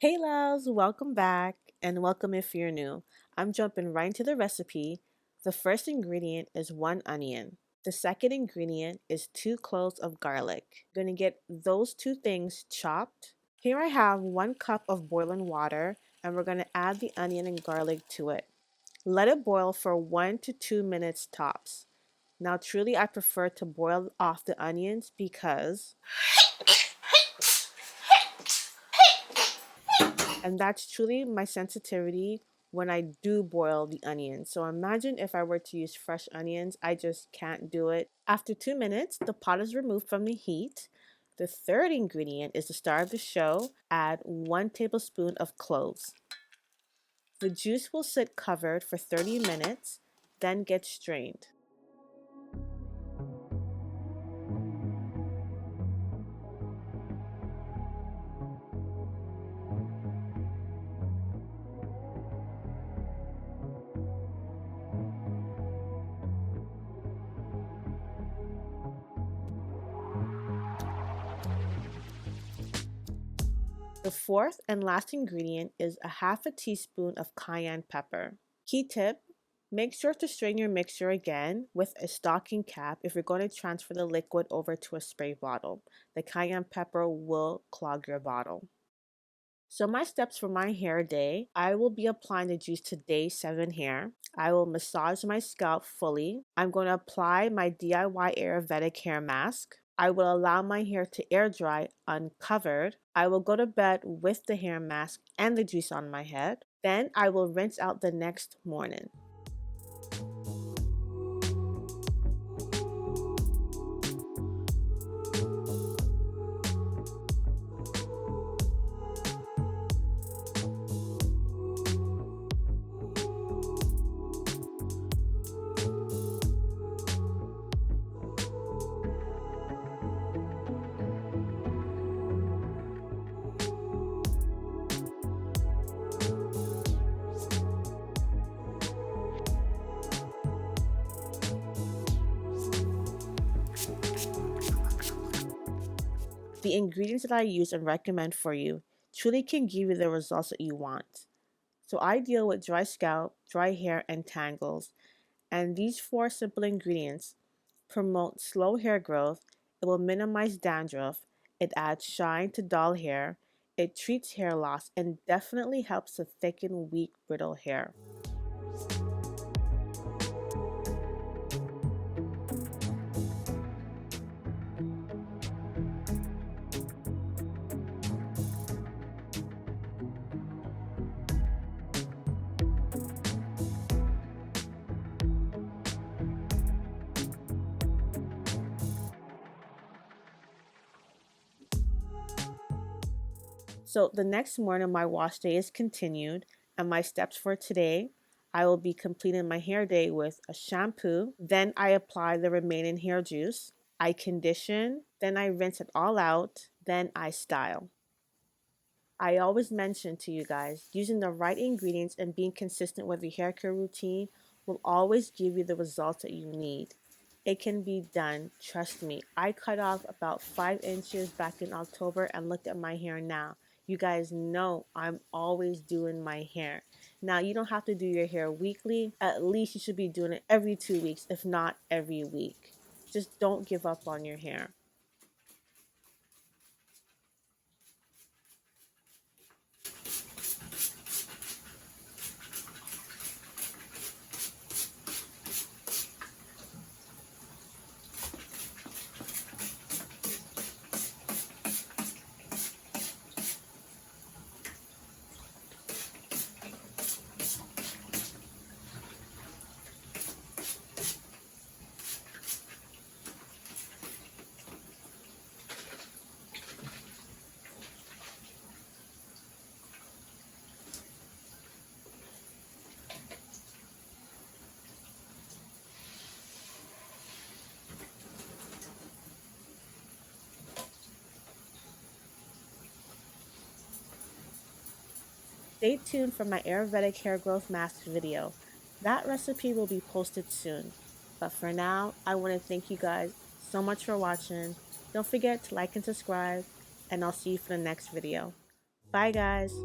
Hey loves, welcome back and welcome if you're new. I'm jumping right into the recipe. The first ingredient is 1 onion. The second ingredient is 2 cloves of garlic. Gonna get those two things chopped. Here I have 1 cup of boiling water and we're gonna add the onion and garlic to it. Let it boil for 1 to 2 minutes tops. Now truly I prefer to boil off the onions because and that's truly my sensitivity when I do boil the onions. So imagine if I were to use fresh onions, I just can't do it. After 2 minutes, the pot is removed from the heat. The third ingredient is the star of the show. Add 1 tablespoon of cloves. The juice will sit covered for 30 minutes, then get strained. The fourth and last ingredient is a half a teaspoon of cayenne pepper. Key tip, make sure to strain your mixture again with a stocking cap if you're going to transfer the liquid over to a spray bottle. The cayenne pepper will clog your bottle. So my steps for my hair day, I will be applying the juice to day 7 hair. I will massage my scalp fully. I'm going to apply my DIY Ayurvedic hair mask. I will allow my hair to air dry uncovered. I will go to bed with the hair mask and the juice on my head. Then I will rinse out the next morning. The ingredients that I use and recommend for you truly can give you the results that you want. So I deal with dry scalp, dry hair, and tangles, and these 4 simple ingredients promote slow hair growth, it will minimize dandruff, it adds shine to dull hair, it treats hair loss, and definitely helps to thicken weak, brittle hair. So the next morning, my wash day is continued, and my steps for today, I will be completing my hair day with a shampoo. Then I apply the remaining hair juice. I condition, then I rinse it all out, then I style. I always mention to you guys, using the right ingredients and being consistent with your hair care routine will always give you the results that you need. It can be done, trust me. I cut off about 5 inches back in October and look at my hair now. You guys know I'm always doing my hair. Now, you don't have to do your hair weekly. At least you should be doing it every 2 weeks, if not every week. Just don't give up on your hair. Stay tuned for my Ayurvedic hair growth mask video. That recipe will be posted soon. But for now, I want to thank you guys so much for watching. Don't forget to like and subscribe, and I'll see you for the next video. Bye, guys.